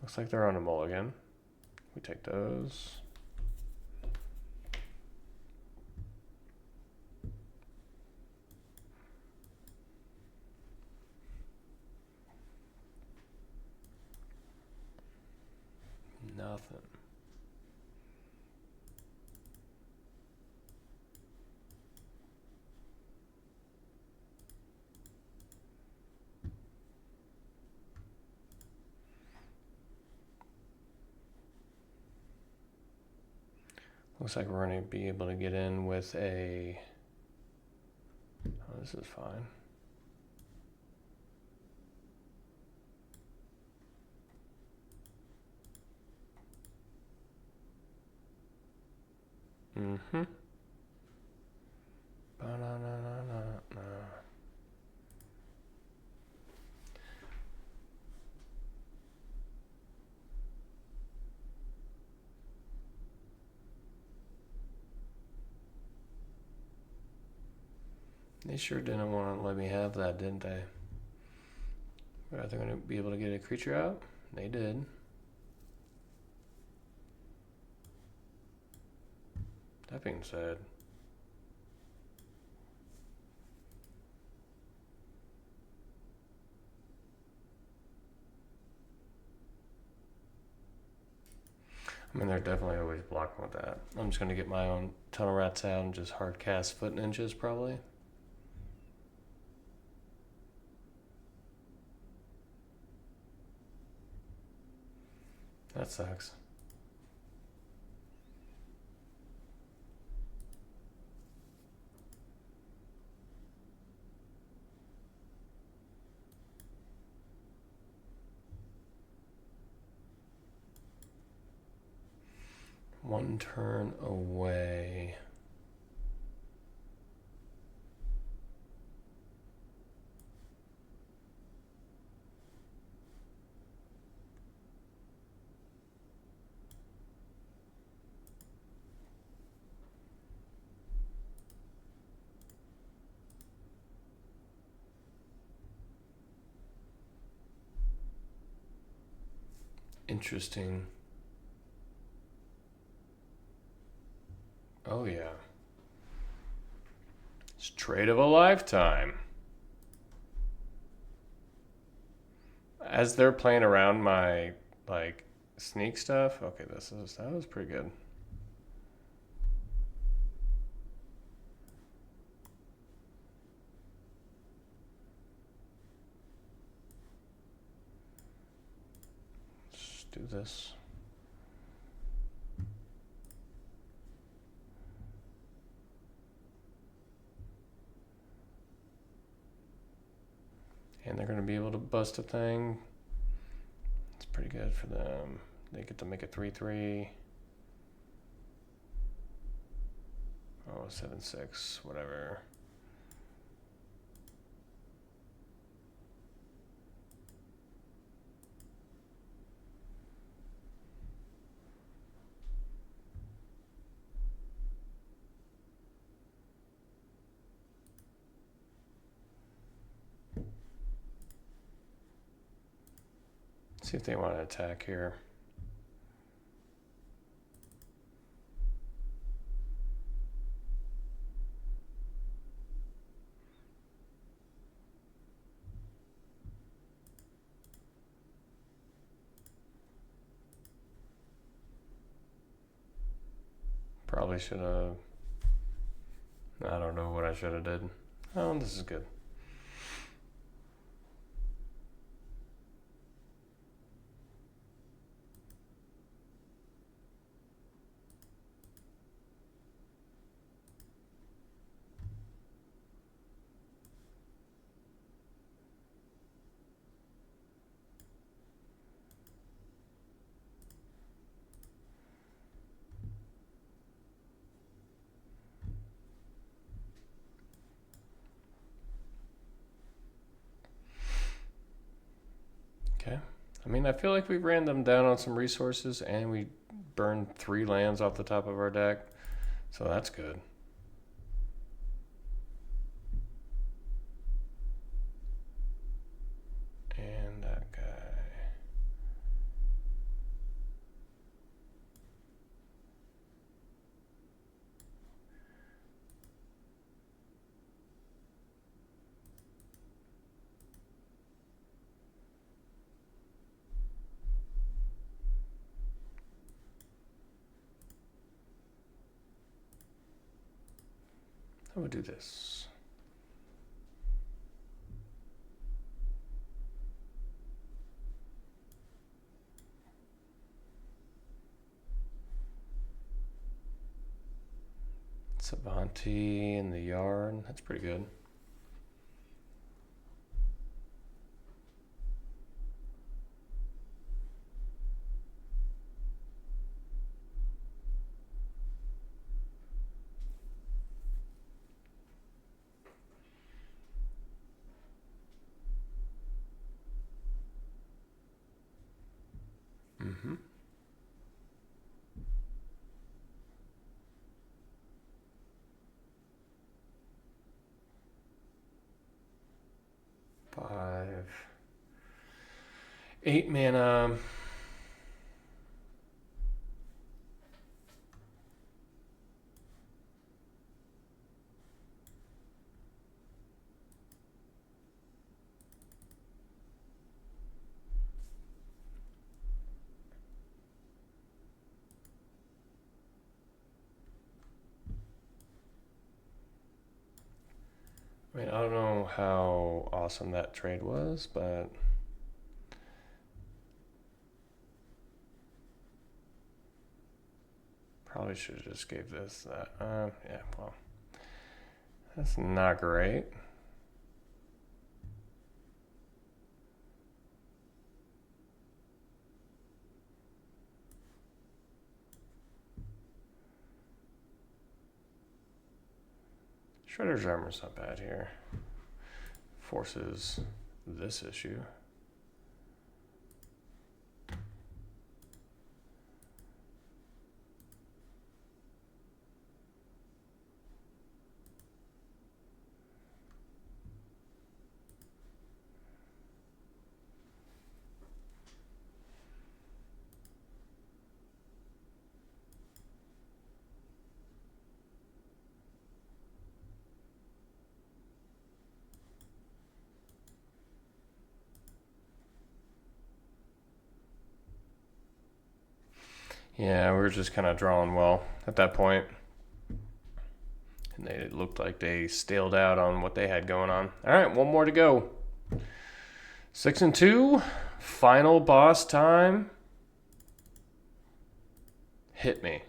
Looks like they're on a mulligan. We take those. Nothing. Looks like we're going to be able to get in with a... Oh, this is fine. Mm-hmm. Ba-na-na-na-na-na. They sure didn't want to let me have that, didn't they? Are they going to be able to get a creature out? They did. That being said, I mean, they're definitely always blocking with that. I'm just going to get my own Tunnel Rats out and just hard cast Foot Ninjas, probably. That sucks. One turn away. Interesting. Oh, yeah. It's trade of a lifetime. As they're playing around my, like, sneak stuff. Okay, that was pretty good. Let's do this. And they're going to be able to bust a thing. It's pretty good for them. They get to make a 3/3. Oh, 7/6, whatever. See if they want to attack here. Probably should have. I don't know what I should have did. Oh, this is good. Okay. I mean, I feel like we ran them down on some resources and we burned 3 lands off the top of our deck. So that's good. And that guy. I would do this. Savanti in the yard. That's pretty good. Mm-hmm. Five. 8 mana. I mean, I don't know how awesome that trade was, but probably should have just gave this that. Yeah, well, that's not great. Shredder's Armor's not bad here. Forces this issue. Yeah, we were just kind of drawing well at that point. And it looked like they staled out on what they had going on. All right, one more to go. 6 and 2. Final boss time. Hit me.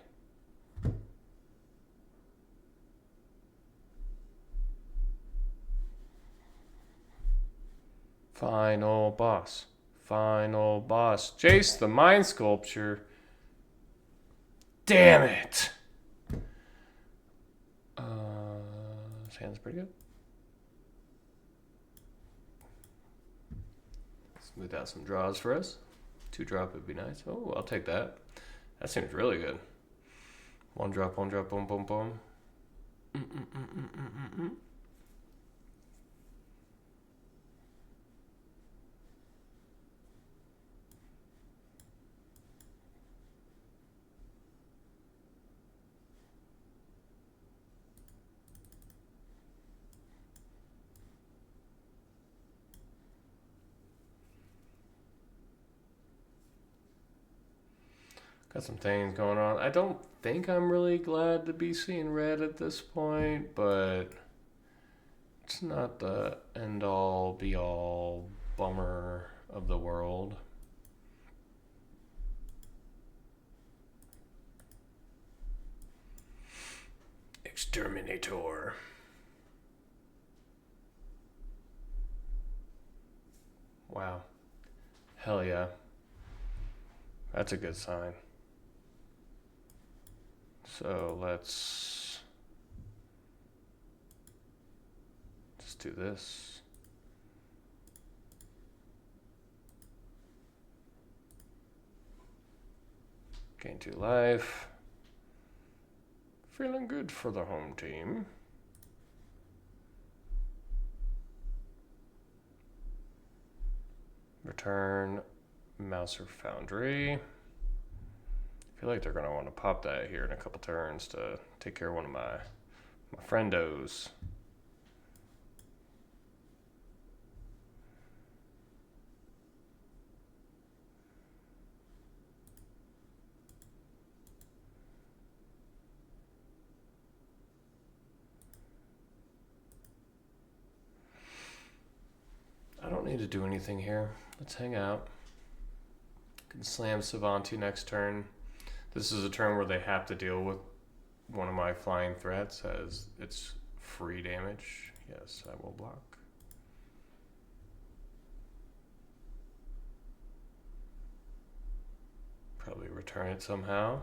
Final boss. Final boss. Jace, the Mind Sculpture. Damn it. This hand's pretty good. Smooth out some draws for us. 2-drop would be nice. Oh, I'll take that. That seems really good. 1-drop, boom, boom, boom. Got some things going on. I don't think I'm really glad to be seeing red at this point, but it's not the end all be all bummer of the world. Exterminator. Wow. Hell yeah. That's a good sign. So let's just do this. Gain 2 life. Feeling good for the home team. Return Mouser Foundry. I feel like they're going to want to pop that here in a couple turns to take care of one of my friendos. I don't need to do anything here. Let's hang out. Can slam Savanti next turn. This is a turn where they have to deal with one of my flying threats as it's free damage. Yes, I will block. Probably return it somehow.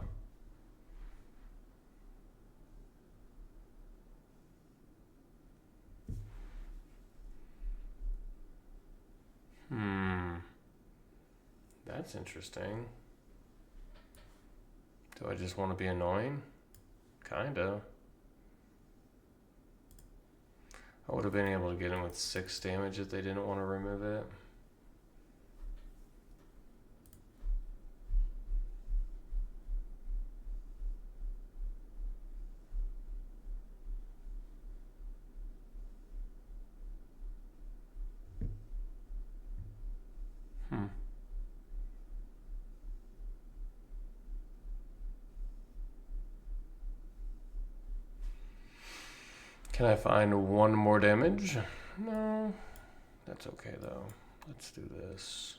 That's interesting. Do I just want to be annoying? Kinda. I would have been able to get him with 6 damage if they didn't want to remove it. Can I find 1 more damage? No. That's okay though. Let's do this.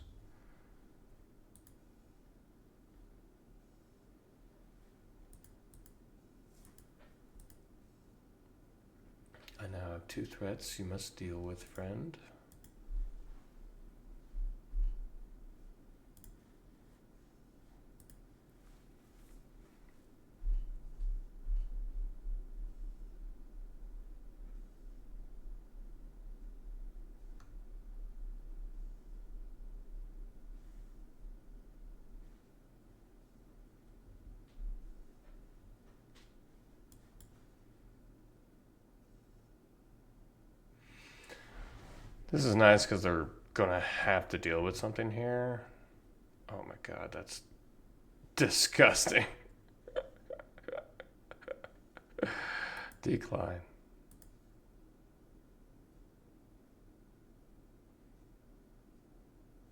I now have 2 threats you must deal with, friend. This is nice because they're gonna have to deal with something here. Oh my god, that's disgusting. Decline.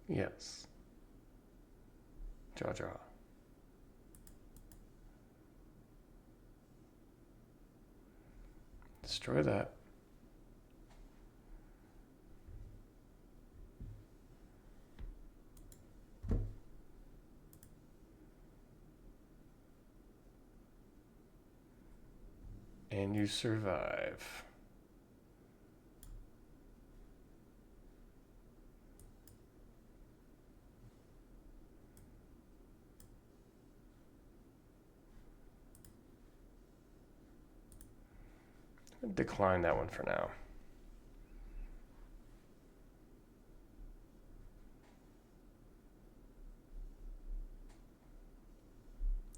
Yes. Draw. Destroy that. And you survive. Decline that one for now.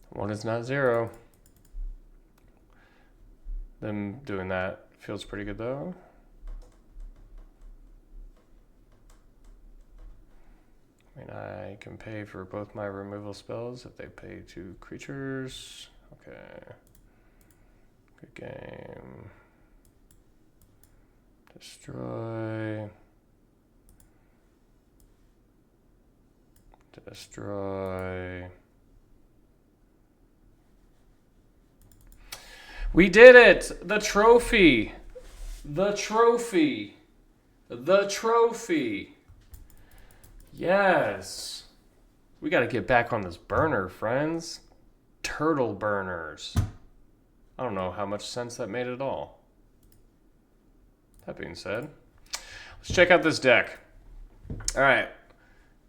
One is not 0. Them doing that feels pretty good though. I mean, I can pay for both my removal spells if they pay 2 creatures. Okay. Good game. Destroy. Destroy. We did it! The trophy! The trophy! The trophy! Yes! We gotta get back on this burner, friends. Turtle burners. I don't know how much sense that made at all. That being said, let's check out this deck. Alright.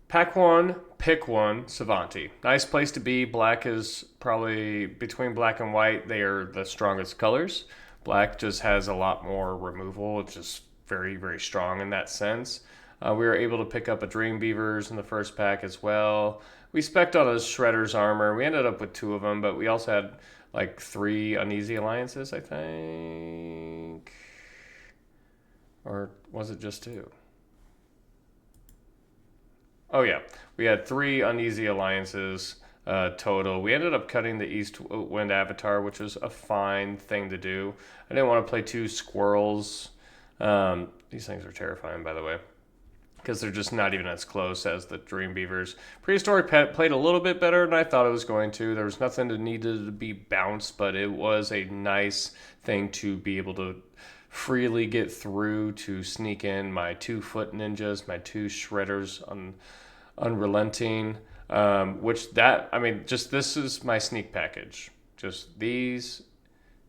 Pack 1, pick 1, Savanti. Nice place to be. Black is probably, between black and white, they are the strongest colors. Black just has a lot more removal. It's just very, very strong in that sense. We were able to pick up a Dream Beavers in the first pack as well. We spec'd on a Shredder's armor. We ended up with 2 of them, but we also had like 3 Uneasy Alliances, I think. Or was it just 2? Oh yeah, we had 3 Uneasy Alliances total. We ended up cutting the East Wind Avatar, which was a fine thing to do. I didn't want to play 2 squirrels. These things are terrifying, by the way, because they're just not even as close as the Dream Beavers. Prehistoric Pet played a little bit better than I thought it was going to. There was nothing that needed to be bounced, but it was a nice thing to be able to freely get through, to sneak in my 2 Foot Ninjas, my 2 Shredders on Unrelenting, just this is my sneak package. Just these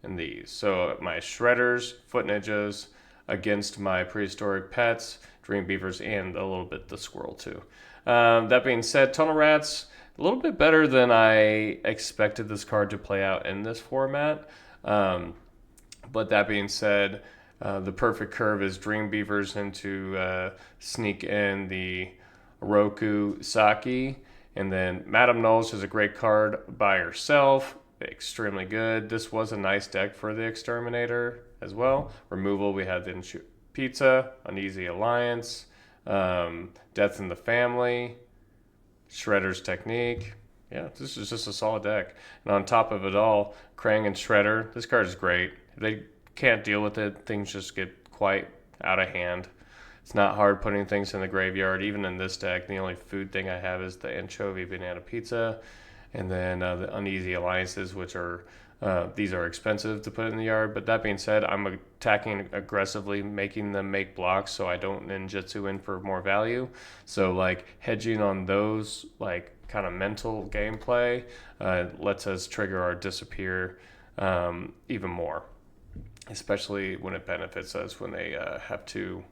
and these. So my Shredders, Foot Ninjas against my Prehistoric Pets, Dream Beavers, and a little bit the Squirrel too. That being said, Tunnel Rats, a little bit better than I expected this card to play out in this format. But that being said, the perfect curve is Dream Beavers into sneak in the Roku Saki, And then Madame Knowles is a great card by herself. Extremely good. This was a nice deck for the Exterminator as well. Removal, we had the Pizza, Uneasy Alliance, Death in the Family, Shredder's Technique. Yeah, this is just a solid deck. And on top of it all, Krang and Shredder. This card is great. If they can't deal with it, things just get quite out of hand. It's not hard putting things in the graveyard. Even in this deck, the only food thing I have is the Anchovy Banana Pizza. And then the Uneasy Alliances, which are these are expensive to put in the yard. But that being said, I'm attacking aggressively, making them make blocks so I don't ninjutsu in for more value. So like hedging on those like kind of mental gameplay lets us trigger our disappear even more, especially when it benefits us when they have to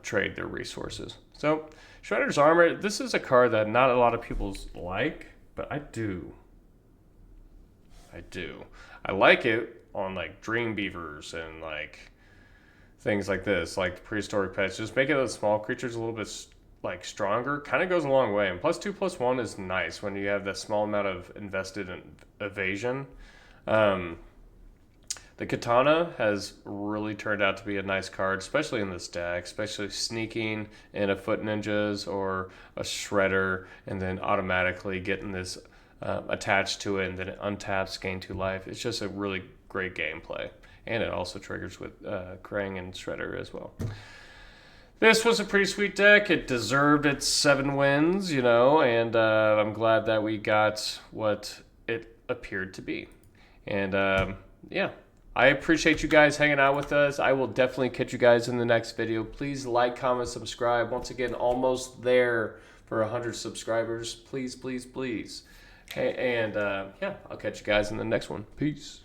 trade their resources. So Shredder's Armor, this is a card that not a lot of people like, but I do. I like it on like Dream Beavers and like things like this, like prehistoric pets. Just making those small creatures a little bit like stronger kind of goes a long way. And +2/+1 is nice when you have that small amount of invested in evasion. The Katana has really turned out to be a nice card, especially in this deck, especially sneaking in a Foot Ninjas or a Shredder and then automatically getting this attached to it and then it untaps, gain 2 life. It's just a really great gameplay. And it also triggers with Krang and Shredder as well. This was a pretty sweet deck. It deserved its 7 wins, you know, and I'm glad that we got what it appeared to be. And yeah. I appreciate you guys hanging out with us. I will definitely catch you guys in the next video. Please like, comment, subscribe. Once again, almost there for 100 subscribers. Please, please, please. Hey, and yeah, I'll catch you guys in the next one. Peace.